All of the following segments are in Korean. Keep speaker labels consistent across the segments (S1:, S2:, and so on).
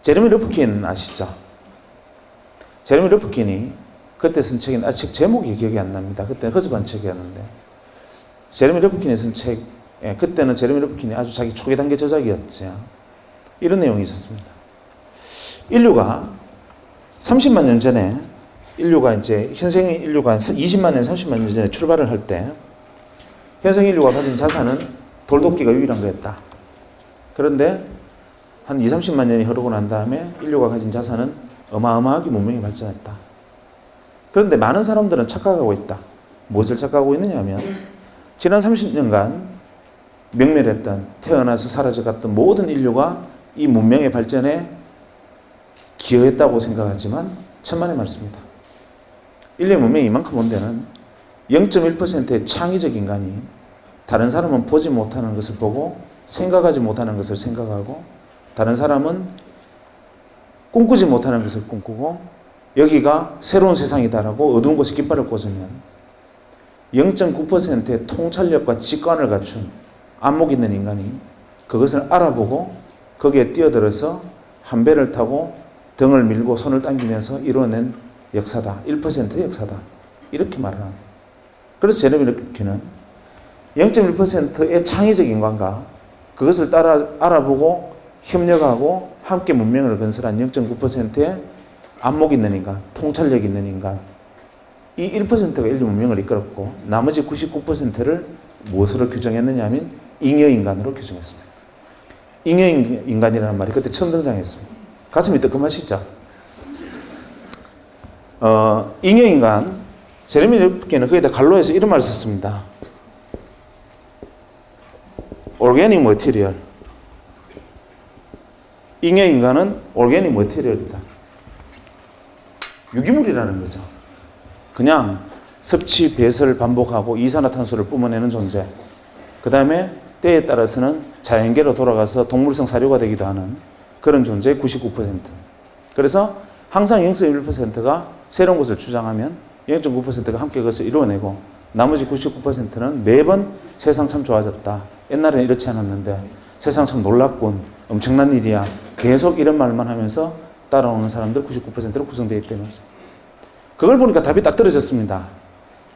S1: 제레미 러프킨 아시죠? 제레미 러프킨이 그때 쓴 책이 책 제목이 기억이 안 납니다. 그때는 허접한 책이었는데 제레미 러프킨이 쓴 책, 그때는 제레미 러프킨이 아주 자기 초기 단계 저작이었죠. 이런 내용이 있었습니다. 인류가 30만 년 전에 현생 인류가 20만 년, 30만 년 전에 출발을 할 때 현생 인류가 가진 자산은 돌도끼가 유일한 거였다. 그런데 한 20, 30만 년이 흐르고 난 다음에 인류가 가진 자산은 어마어마하게 문명이 발전했다. 그런데 많은 사람들은 착각하고 있다. 무엇을 착각하고 있느냐 하면 지난 30년간 명멸했던, 태어나서 사라져갔던 모든 인류가 이 문명의 발전에 기여했다고 생각하지만 천만의 말씀입니다. 인류의 문명이 이만큼 온 데는 0.1%의 창의적 인간이 다른 사람은 보지 못하는 것을 보고 생각하지 못하는 것을 생각하고 다른 사람은 꿈꾸지 못하는 것을 꿈꾸고 여기가 새로운 세상이다라고 어두운 곳에 깃발을 꽂으면 0.9%의 통찰력과 직관을 갖춘 안목 있는 인간이 그것을 알아보고 거기에 뛰어들어서 한 배를 타고 등을 밀고 손을 당기면서 이루어낸 역사다. 1%의 역사다. 이렇게 말을 합니다. 그래서 제레미 러프킨은 0.1%의 창의적 인간과 그것을 따라 알아보고 협력하고 함께 문명을 건설한 0.9%의 안목 있는 인간, 통찰력 있는 인간, 이 1%가 인류 문명을 이끌었고 나머지 99%를 무엇으로 규정했느냐 하면 잉여인간으로 규정했습니다. 잉여인간이라는 말이 그때 처음 등장했습니다. 가슴이 뜨끔하시죠? 잉여인간, 제레미 러프킨은 거기다 갈로에서 이런 말을 썼습니다. Organic material. 잉여인간은 organic material이다. 유기물이라는 거죠. 그냥 섭취, 배설 반복하고 이산화탄소를 뿜어내는 존재. 그 다음에 때에 따라서는 자연계로 돌아가서 동물성 사료가 되기도 하는 그런 존재의 99%. 그래서 항상 0.1%가 새로운 것을 주장하면 0.9%가 함께 그것을 이루어내고 나머지 99%는 매번 세상 참 좋아졌다. 옛날에는 이렇지 않았는데 세상 참 놀랍군. 엄청난 일이야. 계속 이런 말만 하면서 따라오는 사람들 99%로 구성되어 있다는 거죠. 그걸 보니까 답이 딱 떨어졌습니다.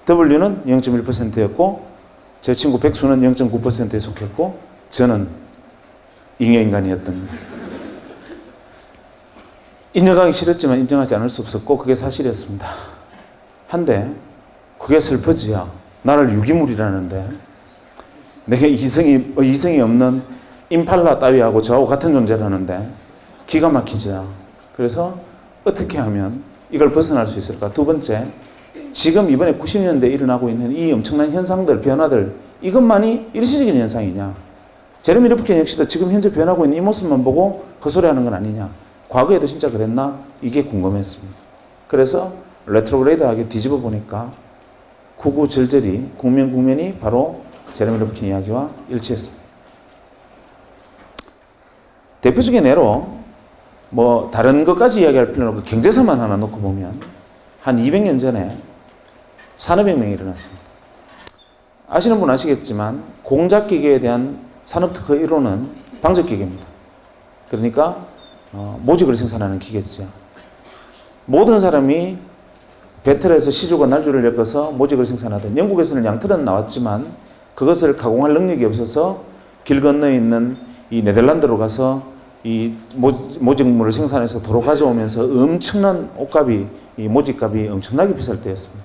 S1: W는 0.1%였고 제 친구 백수는 0.9%에 속했고 저는 잉여인간이었던 거예요. 인정하기 싫었지만 인정하지 않을 수 없었고 그게 사실이었습니다. 한데 그게 슬퍼지야. 나를 유기물이라는데 내게 이성이 없는 임팔라 따위하고 저하고 같은 존재라는데 기가 막히죠. 그래서 어떻게 하면 이걸 벗어날 수 있을까? 두 번째, 지금 이번에 90년대에 일어나고 있는 이 엄청난 현상들, 변화들, 이것만이 일시적인 현상이냐? 제레미 러프킨 역시도 지금 현재 변하고 있는 이 모습만 보고 헛소리하는 건 아니냐? 과거에도 진짜 그랬나? 이게 궁금했습니다. 그래서 레트로그레이드하게 뒤집어 보니까 구구절절이 국면이 바로 제레미 러프킨 이야기와 일치했습니다. 대표적인 예로 뭐 다른 것까지 이야기할 필요는 없고 경제사만 하나 놓고 보면 한 200년 전에 산업혁명이 일어났습니다. 아시는 분 아시겠지만 공작기계에 대한 산업특허 1호는 방적기계입니다. 그러니까 모직을 생산하는 기계죠. 모든 사람이 배틀에서 시주가 날줄을 엮어서 모직을 생산하던 영국에서는 양털은 나왔지만 그것을 가공할 능력이 없어서 길 건너에 있는 이 네덜란드로 가서 이 모직물을 생산해서 도로 가져오면서 엄청난 옷값이, 이 모직값이 엄청나게 비쌀 때였습니다.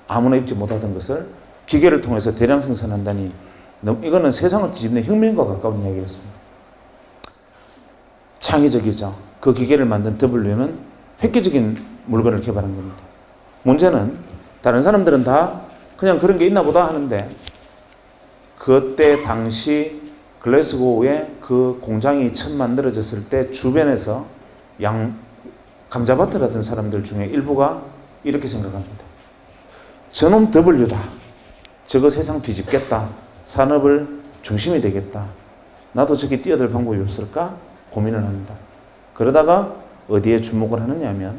S1: 아무나 입지 못하던 것을 기계를 통해서 대량 생산한다니 이거는 세상을 뒤집는 혁명과 가까운 이야기였습니다. 창의적이죠. 그 기계를 만든 W는 획기적인 물건을 개발한 겁니다. 문제는 다른 사람들은 다 그냥 그런 게 있나 보다 하는데 그때 당시 글래스고에 그 공장이 처음 만들어졌을 때 주변에서 감자밭을 하던 사람들 중에 일부가 이렇게 생각합니다. 저놈 W다. 저거 세상 뒤집겠다. 산업을 중심이 되겠다. 나도 저기 뛰어들 방법이 없을까? 고민을 합니다. 그러다가 어디에 주목을 하느냐 하면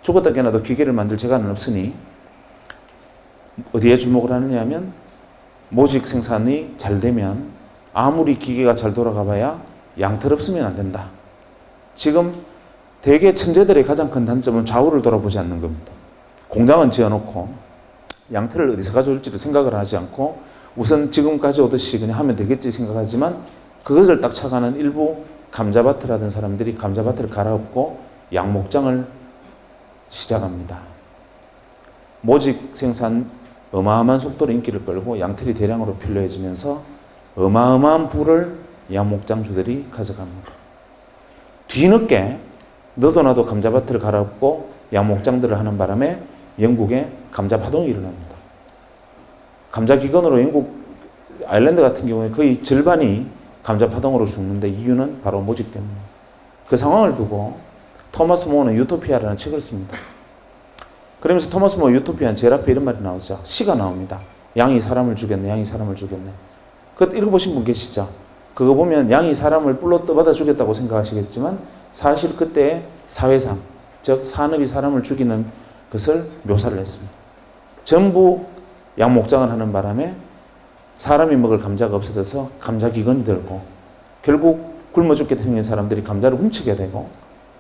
S1: 죽었다 깨나도 기계를 만들 재간은 없으니 어디에 주목을 하느냐 하면 모직 생산이 잘 되면 아무리 기계가 잘 돌아가 봐야 양털 없으면 안 된다. 지금 대개 천재들의 가장 큰 단점은 좌우를 돌아보지 않는 겁니다. 공장은 지어놓고 양털을 어디서 가져올지를 생각을 하지 않고 우선 지금까지 오듯이 그냥 하면 되겠지 생각하지만 그것을 딱 착안한 일부 감자밭을 사람들이 감자밭을 갈아엎고 양목장을 시작합니다. 모직 생산 어마어마한 속도로 인기를 끌고 양털이 대량으로 필요해지면서 어마어마한 부를 양목장주들이 가져갑니다. 뒤늦게 너도 나도 감자밭을 갈아엎고 양목장들을 하는 바람에 영국에 감자파동이 일어납니다. 감자기근으로 영국 아일랜드 같은 경우에 거의 절반이 감자파동으로 죽는데 이유는 바로 모직 때문입니다. 그 상황을 두고 토마스 모어는 유토피아라는 책을 씁니다. 그러면서 토마스 모어 유토피아는 제일 앞에 이런 말이 나오죠. 시가 나옵니다. 양이 사람을 죽였네, 양이 사람을 죽였네. 그것 읽어보신 분 계시죠? 그거 보면 양이 사람을 뿔로 떠받아 죽였다고 생각하시겠지만 사실 그때의 사회상, 즉 산업이 사람을 죽이는 것을 묘사를 했습니다. 전부 양목장을 하는 바람에 사람이 먹을 감자가 없어져서 감자기근이 들고 결국 굶어 죽게 생긴 사람들이 감자를 훔치게 되고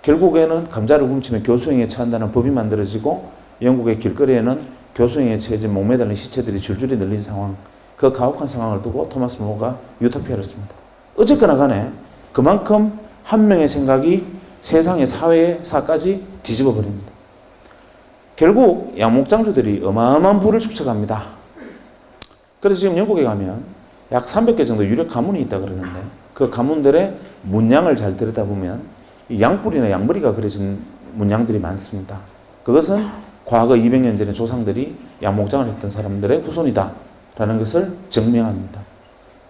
S1: 결국에는 감자를 훔치면 교수형에 처한다는 법이 만들어지고 영국의 길거리에는 교수형에 처해진 목매달린 시체들이 줄줄이 늘린 상황, 그 가혹한 상황을 두고 토마스 모어가 유토피아를 씁니다. 어쨌거나 간에 그만큼 한 명의 생각이 세상의 사회사까지 뒤집어 버립니다. 결국 양목장주들이 어마어마한 부를 축적합니다. 그래서 지금 영국에 가면 약 300개 정도 유력 가문이 있다 그러는데 그 가문들의 문양을 잘 들여다보면 이 양뿔이나 양머리가 그려진 문양들이 많습니다. 그것은 과거 200년 전에 조상들이 양목장을 했던 사람들의 후손이다 라는 것을 증명합니다.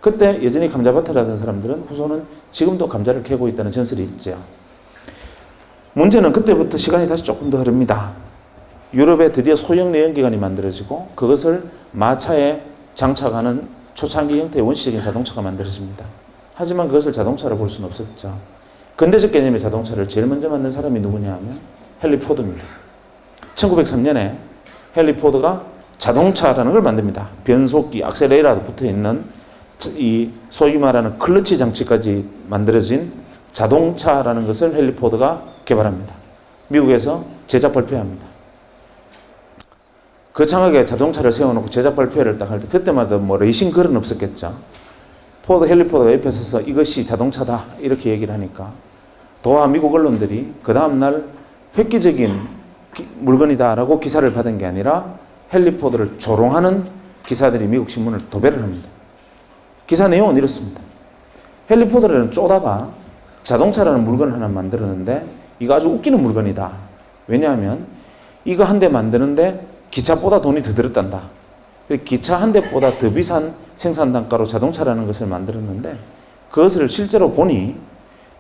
S1: 그때 여전히 감자밭을 하던 사람들은 후손은 지금도 감자를 캐고 있다는 전설이 있죠. 문제는 그때부터 시간이 다시 조금 더 흐릅니다. 유럽에 드디어 소형 내연기관이 만들어지고 그것을 마차에 장착하는 초창기 형태의 원시적인 자동차가 만들어집니다. 하지만 그것을 자동차로 볼 수는 없었죠. 근대적 개념의 자동차를 제일 먼저 만든 사람이 누구냐 하면 헨리 포드입니다. 1903년에 헨리 포드가 자동차라는 걸 만듭니다. 변속기, 악셀레이터도 붙어있는 이 소위 말하는 클러치 장치까지 만들어진 자동차라는 것을 헨리 포드가 개발합니다. 미국에서 제작 발표합니다. 거창하게 자동차를 세워놓고 제작 발표를 딱 할 때 그때마다 뭐 레이싱 글은 없었겠죠. 헨리 포드가 옆에 서서 이것이 자동차다 이렇게 얘기를 하니까 도하 미국 언론들이 그 다음날 획기적인 물건이다라고 기사를 받은 게 아니라 헨리 포드를 조롱하는 기사들이 미국 신문을 도배를 합니다. 기사 내용은 이렇습니다. 헨리 포드는 쪼다가 자동차라는 물건을 하나 만들었는데 이거 아주 웃기는 물건이다. 왜냐하면 이거 한 대 만드는데 기차보다 돈이 더 들었단다. 기차 한 대보다 더 비싼 생산 단가로 자동차라는 것을 만들었는데 그것을 실제로 보니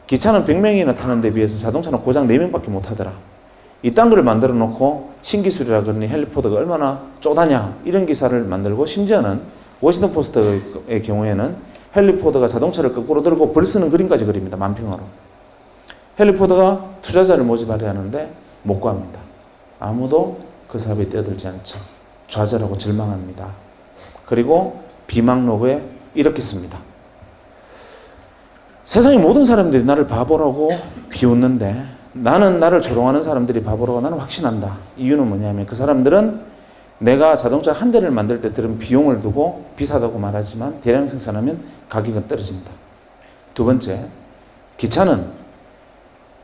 S1: 기차는 100명이나 타는 데 비해서 자동차는 고작 4명밖에 못 하더라. 이딴 걸 만들어 놓고 신기술이라 그러니 헨리 포드가 얼마나 쪼다냐 이런 기사를 만들고 심지어는 워싱턴 포스트의 경우에는 헨리 포드가 자동차를 거꾸로 들고 벌 쓰는 그림까지 그립니다. 만평으로. 헨리 포드가 투자자를 모집하려 하는데 못 구합니다. 아무도 그 사업에 뛰어들지 않죠. 좌절하고 절망합니다. 그리고 비망록에 이렇게 씁니다. 세상의 모든 사람들이 나를 바보라고 비웃는데 나는 나를 조롱하는 사람들이 바보라고 나는 확신한다. 이유는 뭐냐면 그 사람들은 내가 자동차 한 대를 만들 때 들은 비용을 두고 비싸다고 말하지만 대량 생산하면 가격은 떨어진다. 두 번째, 기차는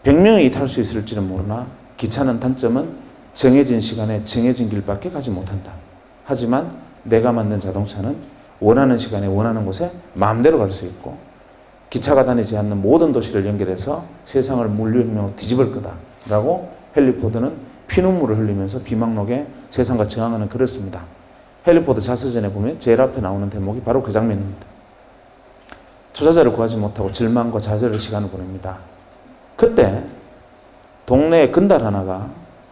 S1: 100명이 탈 수 있을지는 모르나 기차는 단점은 정해진 시간에 정해진 길밖에 가지 못한다. 하지만 내가 만든 자동차는 원하는 시간에 원하는 곳에 마음대로 갈 수 있고 기차가 다니지 않는 모든 도시를 연결해서 세상을 물류혁명으로 뒤집을 거다라고 헨리 포드는 피눈물을 흘리면서 비망록에 세상과 저항하는 글을 씁니다. 헨리 포드 자서전에 보면 제일 앞에 나오는 대목이 바로 그 장면입니다. 투자자를 구하지 못하고 절망과 좌절의 시간을 보냅니다. 그때 동네의 건달 하나가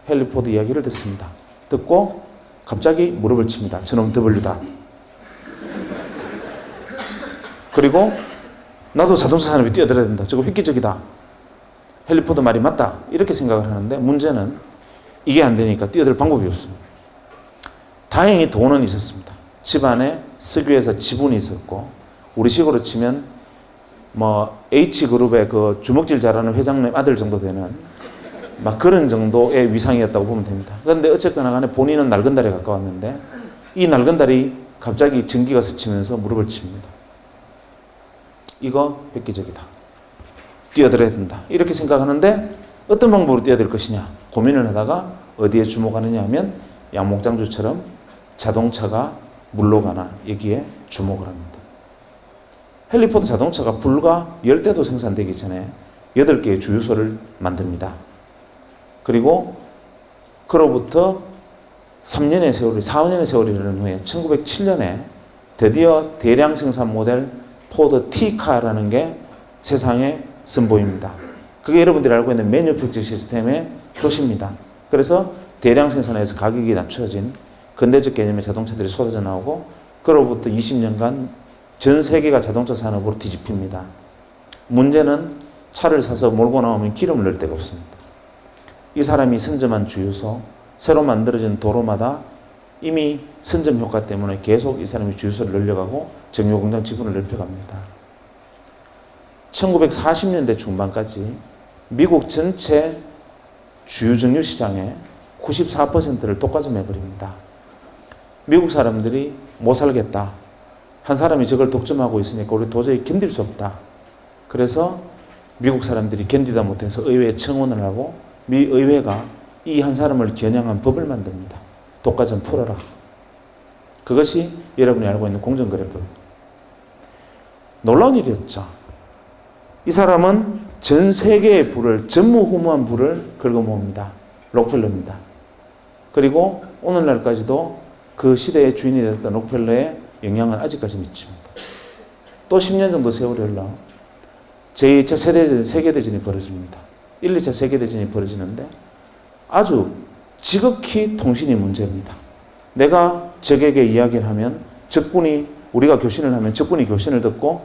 S1: 헨리 포드 이야기를 듣습니다. 듣고 갑자기 무릎을 칩니다. 저놈 더블유다. 그리고 나도 자동차 산업에 뛰어들어야 된다. 저거 획기적이다. 헨리 포드 말이 맞다. 이렇게 생각을 하는데 문제는 이게 안 되니까 뛰어들 방법이 없습니다. 다행히 돈은 있었습니다. 집안에 석유회사 지분이 있었고 우리식으로 치면 뭐 H그룹의 그 주먹질 잘하는 회장님 아들 정도 되는 막 그런 정도의 위상이었다고 보면 됩니다. 그런데 어쨌거나 간에 본인은 낡은 달에 가까웠는데 이 낡은 달이 갑자기 전기가 스치면서 무릎을 칩니다. 이거 획기적이다. 뛰어들어야 된다. 이렇게 생각하는데 어떤 방법으로 뛰어들 것이냐 고민을 하다가 어디에 주목하느냐 하면 양목장주처럼 자동차가 물러가나 여기에 주목을 합니다. 헬리포드 자동차가 불과 10대도 생산되기 전에 8개의 주유소를 만듭니다. 그리고 그로부터 3년의 세월이, 4년의 세월이 흐른 후에 1907년에 드디어 대량 생산 모델 포드 T카라는 게 세상에 선보입니다. 그게 여러분들이 알고 있는 매뉴팩처 시스템의 효시입니다. 그래서 대량 생산에서 가격이 낮춰진 근대적 개념의 자동차들이 쏟아져 나오고 그로부터 20년간 전 세계가 자동차 산업으로 뒤집힙니다. 문제는 차를 사서 몰고 나오면 기름을 넣을 데가 없습니다. 이 사람이 선점한 주유소, 새로 만들어진 도로마다 이미 선점 효과 때문에 계속 이 사람이 주유소를 늘려가고 정유공장 지분을 넓혀갑니다. 1940년대 중반까지 미국 전체 주유 정유 시장의 94%를 독과점해버립니다. 미국 사람들이 못 살겠다. 한 사람이 저걸 독점하고 있으니까 우리 도저히 견딜 수 없다. 그래서 미국 사람들이 견디다 못해서 의회에 청원을 하고 미 의회가 이 한 사람을 겨냥한 법을 만듭니다. 독과점 풀어라. 그것이 여러분이 알고 있는 공정거래법. 놀라운 일이었죠. 이 사람은 전 세계의 부를, 전무후무한 부를 긁어모읍니다. 록펠러입니다. 그리고 오늘날까지도 그 시대의 주인이 됐던 록펠러의 영향은 아직까지 미칩니다. 또 10년 정도 세월이 흘러 제2차 세계대전이 벌어집니다. 1, 2차 세계대전이 벌어지는데 아주 지극히 통신이 문제입니다. 내가 적에게 이야기를 하면 적군이, 우리가 교신을 하면 적군이 교신을 듣고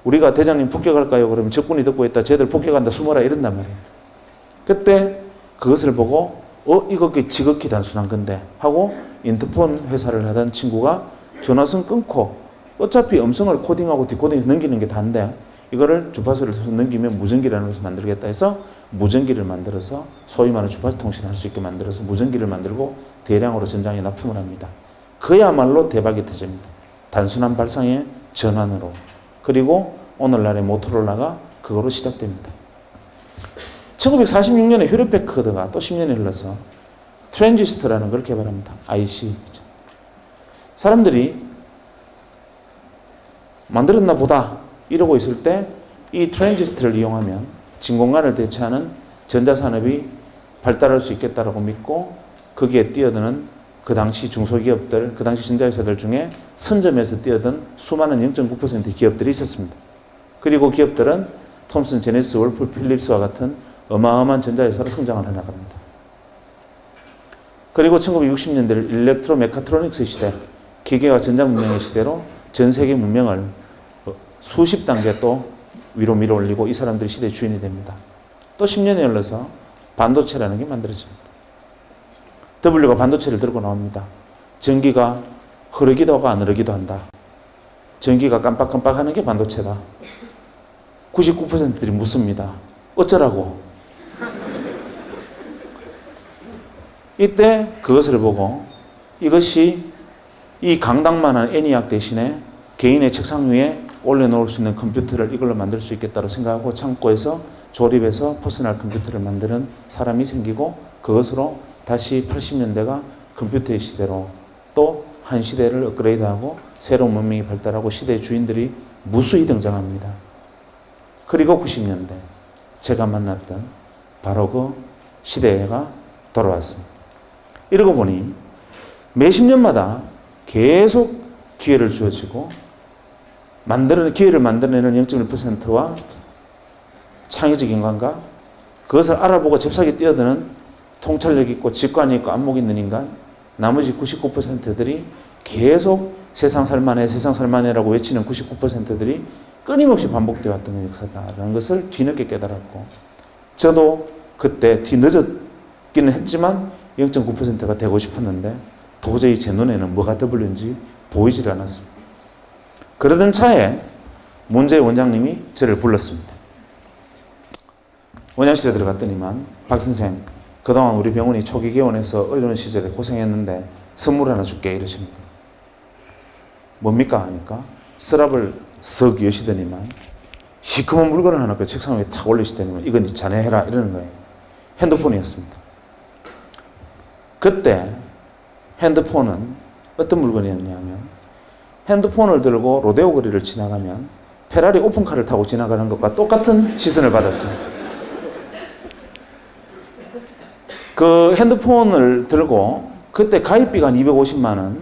S1: 우리가 대장님 폭격할까요? 그러면 적군이 듣고 있다. 쟤들 폭격한다. 숨어라. 이런단 말이에요. 그때 그것을 보고 이거 지극히 단순한 건데 하고 인터폰 회사를 하던 친구가 전화선 끊고 어차피 음성을 코딩하고 디코딩해서 넘기는 게 다인데 이거를 주파수를 써서 넘기면 무전기라는 것을 만들겠다 해서 무전기를 만들어서 소위 말하는 주파수 통신을 할 수 있게 만들어서 무전기를 만들고 대량으로 전장에 납품을 합니다. 그야말로 대박이 터집니다. 단순한 발상의 전환으로. 그리고 오늘날의 모토로라가 그거로 시작됩니다. 1946년에 휴렛 패커드가 또 10년이 흘러서 트랜지스터라는 걸 개발합니다. IC. 사람들이 만들었나 보다 이러고 있을 때 이 트랜지스터를 이용하면 진공관을 대체하는 전자산업이 발달할 수 있겠다라고 믿고 거기에 뛰어드는 그 당시 중소기업들, 그 당시 전자회사들 중에 선점에서 뛰어든 수많은 0.9%의 기업들이 있었습니다. 그리고 기업들은 톰슨, 제네시스, 월풀, 필립스와 같은 어마어마한 전자회사로 성장을 해나갑니다. 그리고 1960년대 일렉트로 메카트로닉스 시대, 기계와 전자문명의 시대로 전 세계 문명을 수십 단계 또 위로 밀어올리고 이 사람들이 시대의 주인이 됩니다. 또 10년이 흘러서 반도체라는 게 만들어집니다. W가 반도체를 들고 나옵니다. 전기가 흐르기도 하고 안 흐르기도 한다. 전기가 깜빡깜빡하는 게 반도체다. 99%들이 묻습니다. 어쩌라고? 이때 그것을 보고 이것이 이 강당만한 애니악 대신에 개인의 책상 위에 올려놓을 수 있는 컴퓨터를 이걸로 만들 수 있겠다고 생각하고 창고에서 조립해서 퍼스널 컴퓨터를 만드는 사람이 생기고 그것으로 다시 80년대가 컴퓨터의 시대로 또 한 시대를 업그레이드하고 새로운 문명이 발달하고 시대의 주인들이 무수히 등장합니다. 그리고 90년대 제가 만났던 바로 그 시대가 돌아왔습니다. 이러고 보니 매 10년마다 계속 기회를 주어지고 기회를 만들어내는 0.1%와 창의적 인간과 그것을 알아보고 잽싸게 뛰어드는 통찰력 있고 직관이 있고 안목 있는 인간, 나머지 99%들이 계속 세상 살만해라고 외치는 99%들이 끊임없이 반복되어 왔던 역사다라는 것을 뒤늦게 깨달았고 저도 그때 뒤늦었기는 했지만 0.9%가 되고 싶었는데 도저히 제 눈에는 뭐가 W인지 보이질 않았습니다. 그러던 차에 문제의 원장님이 저를 불렀습니다. 원장실에 들어갔더니만 박 선생, 그동안 우리 병원이 초기 개원해서 어려운 시절에 고생했는데 선물 하나 줄게 이러시는 거예요. 뭡니까 하니까 서랍을 석 여시더니만 시커먼 물건을 하나 그 책상 위에 탁 올리시더니만 이건 자네 해라 이러는 거예요. 핸드폰이었습니다. 그때 핸드폰은 어떤 물건이었냐면 핸드폰을 들고 로데오 거리를 지나가면 페라리 오픈카를 타고 지나가는 것과 똑같은 시선을 받았습니다. 그 핸드폰을 들고 그때 가입비가 한 250만 원,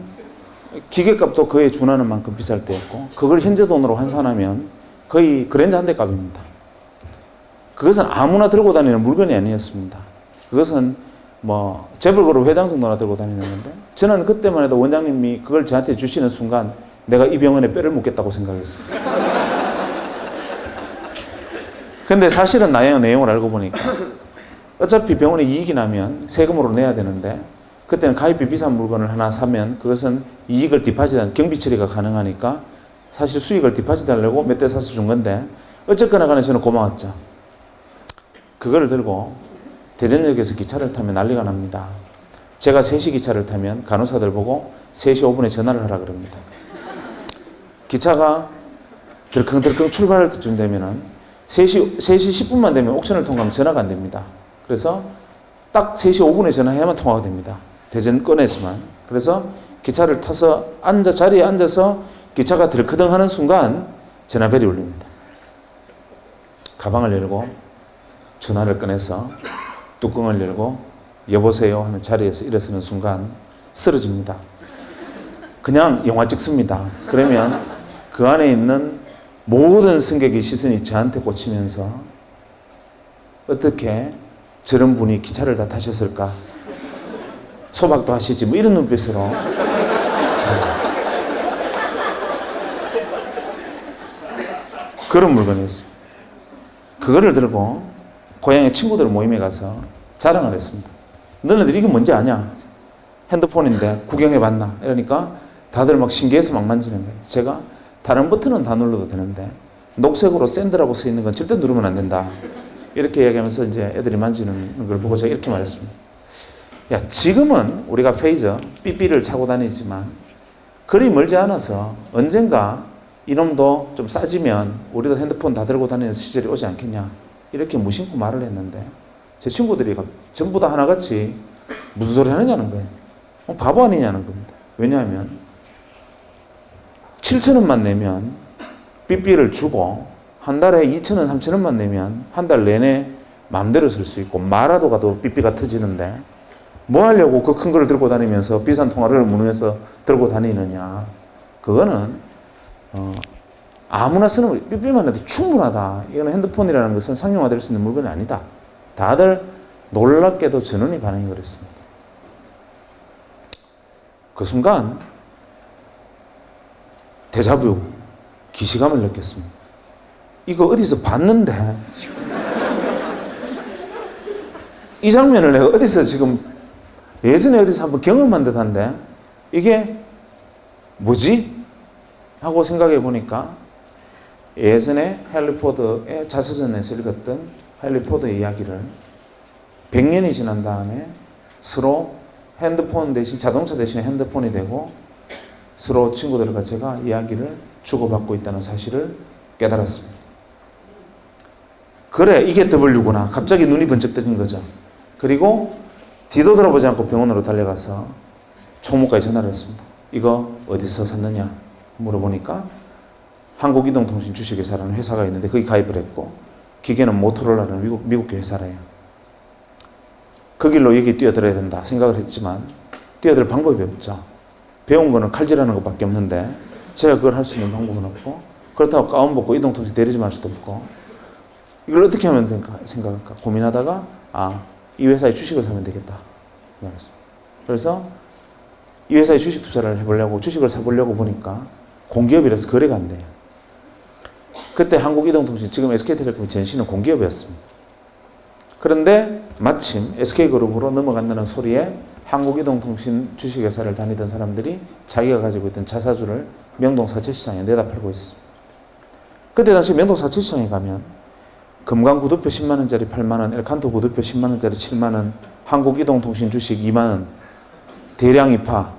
S1: 기계값도 그에 준하는 만큼 비쌀 때였고 그걸 현재 돈으로 환산하면 거의 그랜저 한 대 값입니다. 그것은 아무나 들고 다니는 물건이 아니었습니다. 그것은 뭐 재벌그룹 회장 정도나 들고 다니는 건데 저는 그때만 해도 원장님이 그걸 저한테 주시는 순간 내가 이 병원에 뼈를 묻겠다고 생각했습니다. 근데 사실은 나의 내용을 알고 보니까 어차피 병원에 이익이 나면 세금으로 내야 되는데 그때는 가입비 비싼 물건을 하나 사면 그것은 이익을 디파짓한 경비 처리가 가능하니까 사실 수익을 디파짓하려고 몇 대 사서 준 건데 어쨌거나 간에 저는 고마웠죠. 그거를 들고 대전역에서 기차를 타면 난리가 납니다. 제가 3시 기차를 타면 간호사들 보고 3시 5분에 전화를 하라 그럽니다. 기차가 덜컹덜컹 출발할 때쯤 되면은 3시 10분만 되면 옥션을 통과하면 전화가 안 됩니다. 그래서 딱 3시 5분에 전화해야만 통화가 됩니다. 대전권에서만. 그래서 기차를 타서 자리에 앉아서 기차가 들크덩 하는 순간 전화벨이 울립니다. 가방을 열고 전화를 꺼내서 뚜껑을 열고 여보세요 하는 자리에서 일어서는 순간 쓰러집니다. 그냥 영화 찍습니다. 그러면 그 안에 있는 모든 승객의 시선이 저한테 꽂히면서 어떻게 저런 분이 기차를 다 타셨을까? 소박도 하시지 뭐 이런 눈빛으로 그런 물건이었습니다. 그거를 들고 고향의 친구들 모임에 가서 자랑을 했습니다. 너네들 이게 뭔지 아냐? 핸드폰인데 구경해봤나? 이러니까 다들 막 신기해서 막 만지는 거예요. 제가 다른 버튼은 다 눌러도 되는데 녹색으로 샌드라고 써 있는 건 절대 누르면 안 된다. 이렇게 이야기하면서 이제 애들이 만지는 걸 보고 제가 이렇게 말했습니다. 야, 지금은 우리가 페이저, 삐삐를 차고 다니지만 그리 멀지 않아서 언젠가 이놈도 좀 싸지면 우리도 핸드폰 다 들고 다니는 시절이 오지 않겠냐. 이렇게 무심코 말을 했는데 제 친구들이 전부 다 하나같이 무슨 소리 하느냐는 거예요. 바보 아니냐는 겁니다. 왜냐하면 7,000원만 내면 삐삐를 주고 한 달에 2,000원, 3,000원만 내면 한 달 내내 마음대로 쓸 수 있고 마라도 가도 삐삐가 터지는데 뭐 하려고 그 큰 걸 들고 다니면서 비싼 통화를 무능해서 들고 다니느냐. 그거는 아무나 쓰는 삐삐만 해도 충분하다. 이거는 핸드폰이라는 것은 상용화될 수 있는 물건이 아니다. 다들 놀랍게도 전원이 반응이 그랬습니다. 그 순간 데자뷰, 기시감을 느꼈습니다. 이거 어디서 봤는데 이 장면을 내가 어디서 지금 예전에 어디서 한번 경험한 듯한데 이게 뭐지? 하고 생각해 보니까 예전에 헨리 포드의 자서전에서 읽었던 헨리 포드의 이야기를 100년이 지난 다음에 서로 핸드폰 대신 자동차 대신에 핸드폰이 되고 서로 친구들과 제가 이야기를 주고받고 있다는 사실을 깨달았습니다. 그래, 이게 W구나. 갑자기 눈이 번쩍 뜨는 거죠. 그리고 뒤도 돌아보지 않고 병원으로 달려가서 총무과에 전화를 했습니다. 이거 어디서 샀느냐 물어보니까 한국이동통신 주식회사라는 회사가 있는데 거기 가입을 했고 기계는 모토로라는 미국계 회사래요. 그 길로 여기 뛰어들어야 된다 생각을 했지만 뛰어들 방법이 없죠. 배운 거는 칼질하는 것밖에 없는데 제가 그걸 할 수 있는 방법은 없고 그렇다고 가운 벗고 이동통신 대리점 할 수도 없고 이걸 어떻게 하면 될까 생각할까 고민하다가 이 회사의 주식을 사면 되겠다 말했습니다. 그래서 이 회사의 주식 투자를 해보려고 주식을 사보려고 보니까 공기업이라서 거래가 안 돼요. 그때 한국이동통신 지금 SK텔레콤이 전신은 공기업이었습니다. 그런데 마침 SK그룹으로 넘어간다는 소리에 한국이동통신 주식회사를 다니던 사람들이 자기가 가지고 있던 자사주를 명동 사채시장에 내다 팔고 있었습니다. 그때 당시 명동사치시장에 가면 금강 구두표 10만원짜리 8만원, 엘칸토 구두표 10만원짜리 7만원, 한국이동통신 주식 2만원, 대량 입하,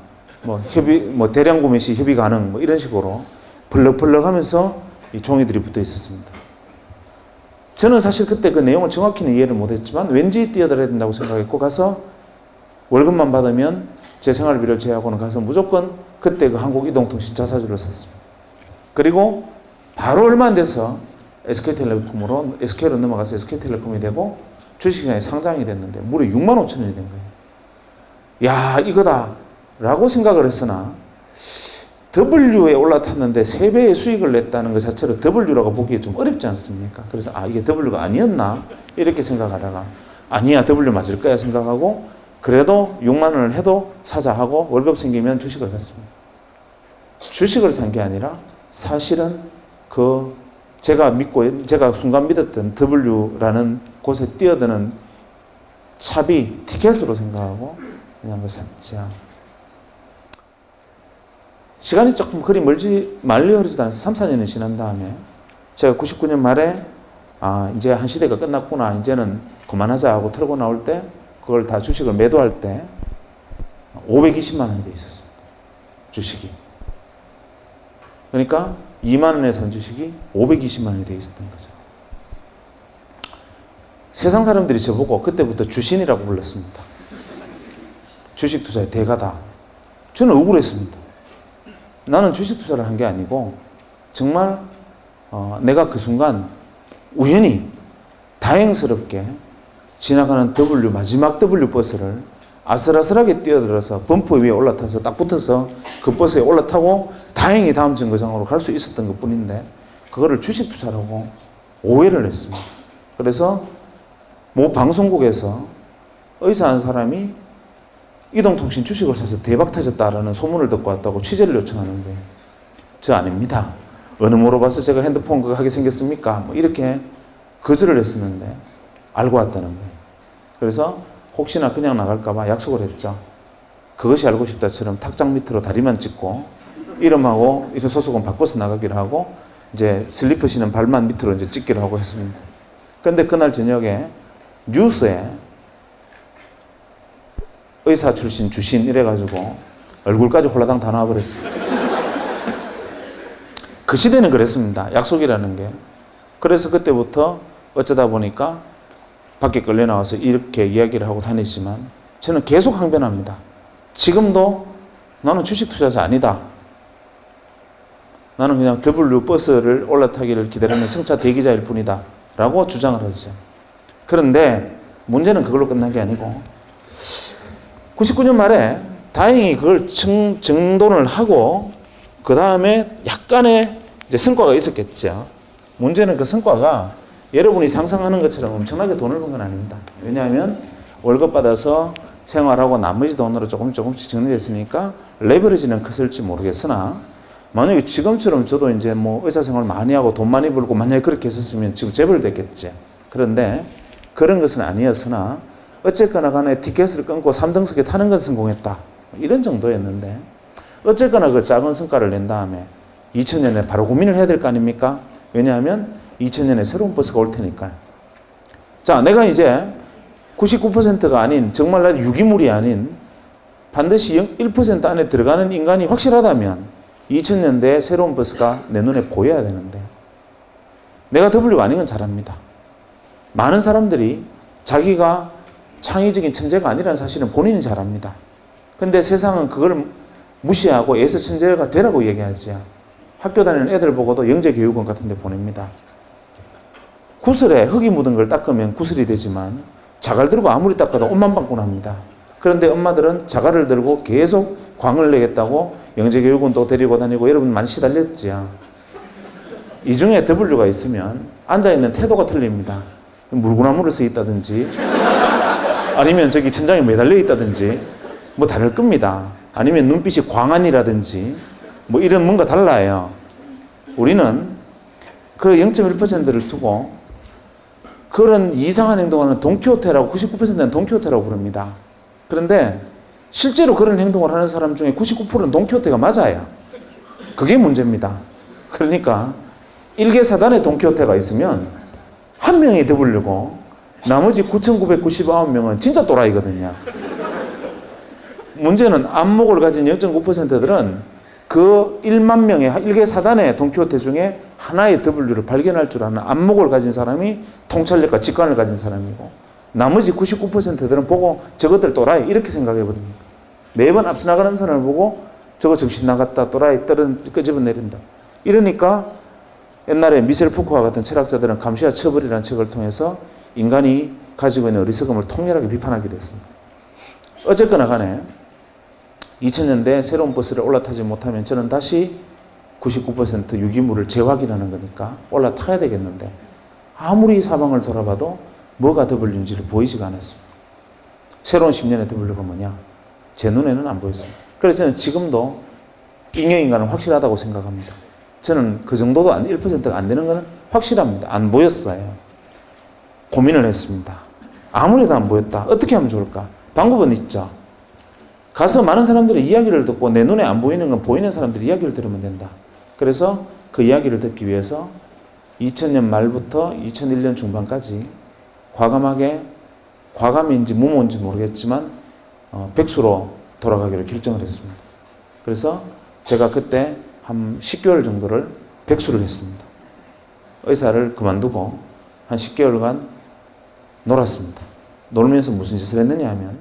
S1: 대량 구매 시 협의 가능, 이런 식으로 벌럭벌럭 하면서 이 종이들이 붙어 있었습니다. 저는 사실 그때 그 내용을 정확히는 이해를 못했지만 왠지 뛰어들어야 된다고 생각했고 가서 월급만 받으면 제 생활비를 제외하고는 가서 무조건 그때 그 한국이동통신 자사주를 샀습니다. 그리고 바로 얼마 안 돼서 SK텔레콤으로 SK로 넘어가서 SK텔레콤이 되고 주식시장에 상장이 됐는데 무려 6만 5천 원이 된 거예요. 야, 이거다 라고 생각을 했으나 W에 올라탔는데 3배의 수익을 냈다는 것 자체로 W라고 보기 좀 어렵지 않습니까? 그래서 이게 W가 아니었나? 이렇게 생각하다가 아니야, W 맞을 거야 생각하고 그래도 6만 원을 해도 사자 하고 월급 생기면 주식을 샀습니다. 주식을 산 게 아니라 사실은 제가 순간 믿었던 W라는 곳에 뛰어드는 차비, 티켓으로 생각하고 그냥 그걸 샀죠. 시간이 조금 그리 멀리 흐르지도 않아서 3, 4년이 지난 다음에 제가 99년 말에 이제 한 시대가 끝났구나, 이제는 그만하자 하고 털고 나올 때 그걸 다 주식을 매도할 때 520만 원이 돼 있었습니다. 주식이. 그러니까 2만 원에 산 주식이 520만 원이 돼 있었던 거죠. 세상 사람들이 저보고 그때부터 주신이라고 불렀습니다. 주식 투자의 대가다. 저는 억울했습니다. 나는 주식 투자를 한 게 아니고 정말 내가 그 순간 우연히 다행스럽게 지나가는 마지막 W 버스를 아슬아슬하게 뛰어들어서 범퍼 위에 올라타서 딱 붙어서 그 버스에 올라타고 다행히 다음 정거장으로 갈 수 있었던 것 뿐인데 그거를 주식 투자라고 오해를 했습니다. 그래서 모 방송국에서 의사 한 사람이 이동통신 주식을 사서 대박 터졌다라는 소문을 듣고 왔다고 취재를 요청하는 거예요. 저 아닙니다. 어느 물어봐서 제가 핸드폰 그거 하게 생겼습니까? 이렇게 거절을 했었는데 알고 왔다는 거예요. 그래서 혹시나 그냥 나갈까봐 약속을 했죠. 그것이 알고 싶다처럼 탁장 밑으로 다리만 찍고 이름하고 이런 소속은 바꿔서 나가기로 하고 이제 슬리퍼 신은 발만 밑으로 이제 찍기로 하고 했습니다. 그런데 그날 저녁에 뉴스에 의사 출신 주신 이래가지고 얼굴까지 홀라당 다 나와버렸어요. 그 시대는 그랬습니다. 약속이라는 게. 그래서 그때부터 어쩌다 보니까 밖에 끌려 나와서 이렇게 이야기를 하고 다니지만 저는 계속 항변합니다. 지금도 나는 주식 투자자 아니다. 나는 그냥 W 버스를 올라타기를 기다리는 승차 대기자일 뿐이다 라고 주장을 하죠. 그런데 문제는 그걸로 끝난 게 아니고 99년 말에 다행히 그걸 정돈을 하고 그 다음에 약간의 이제 성과가 있었겠죠. 문제는 그 성과가 여러분이 상상하는 것처럼 엄청나게 돈을 번 건 아닙니다. 왜냐하면 월급 받아서 생활하고 나머지 돈으로 조금씩 정리됐으니까 레버리지는 컸을지 모르겠으나 만약에 지금처럼 저도 이제 의사생활 많이 하고 돈 많이 벌고 만약에 그렇게 했었으면 지금 재벌 됐겠지. 그런데 그런 것은 아니었으나 어쨌거나 간에 티켓을 끊고 3등석에 타는 건 성공했다. 이런 정도였는데 어쨌거나 그 작은 성과를 낸 다음에 2000년에 바로 고민을 해야 될 거 아닙니까? 왜냐하면 2000년에 새로운 버스가 올 테니까요. 자, 내가 이제 99%가 아닌 정말 유기물이 아닌 반드시 1% 안에 들어가는 인간이 확실하다면 2000년대에 새로운 버스가 내 눈에 보여야 되는데 내가 W가 아닌 건 잘 압니다. 많은 사람들이 자기가 창의적인 천재가 아니라는 사실은 본인이 잘 압니다. 근데 세상은 그걸 무시하고 애써 천재가 되라고 얘기하지. 학교 다니는 애들 보고도 영재교육원 같은 데 보냅니다. 구슬에 흙이 묻은 걸 닦으면 구슬이 되지만 자갈 들고 아무리 닦아도 옷만 빵꾸 납니다. 그런데 엄마들은 자갈을 들고 계속 광을 내겠다고 영재교육원 또 데리고 다니고 여러분 많이 시달렸지요. 이 중에 W가 있으면 앉아있는 태도가 틀립니다. 물구나무를 서 있다든지 아니면 저기 천장에 매달려 있다든지 다를 겁니다. 아니면 눈빛이 광안이라든지 이런 뭔가 달라요. 우리는 그 0.1%를 두고 그런 이상한 행동하는 돈키호테라고 99%는 돈키호테라고 부릅니다. 그런데 실제로 그런 행동을 하는 사람 중에 99%는 돈키호테가 맞아요. 그게 문제입니다. 그러니까 1개 사단에 돈키호테가 있으면 한 명이 W고 나머지 9,999명은 진짜 또라이거든요. 문제는 안목을 가진 0.9%들은 그 1만 명의 1개 사단의 돈키호테 중에 하나의 W를 발견할 줄 아는 안목을 가진 사람이 통찰력과 직관을 가진 사람이고, 나머지 99%들은 보고 저것들 또라이 이렇게 생각해 버립니다. 매번 앞서 나가는 선을 보고 저거 정신 나갔다, 또라이 끄집어 내린다. 이러니까 옛날에 미셀 푸코와 같은 철학자들은 감시와 처벌이라는 책을 통해서 인간이 가지고 있는 어리석음을 통렬하게 비판하게 됐습니다. 어쨌거나 간에 2000년대 새로운 버스를 올라타지 못하면 저는 다시 99% 유기물을 재확인하는 거니까 올라타야 되겠는데, 아무리 사방을 돌아봐도 뭐가 W인지를 보이지가 않았습니다. 새로운 10년의 W가 뭐냐? 제 눈에는 안 보였습니다. 그래서 저는 지금도 인형인간은 확실하다고 생각합니다. 저는 그 정도도 1%가 안 되는 것은 확실합니다. 안 보였어요. 고민을 했습니다. 아무래도 안 보였다. 어떻게 하면 좋을까? 방법은 있죠. 가서 많은 사람들의 이야기를 듣고 내 눈에 안 보이는 건 보이는 사람들의 이야기를 들으면 된다. 그래서 그 이야기를 듣기 위해서 2000년 말부터 2001년 중반까지 과감인지 무모인지 모르겠지만 백수로 돌아가기로 결정을 했습니다. 그래서 제가 그때 한 10개월 정도를 백수를 했습니다. 의사를 그만두고 한 10개월간 놀았습니다. 놀면서 무슨 짓을 했느냐 하면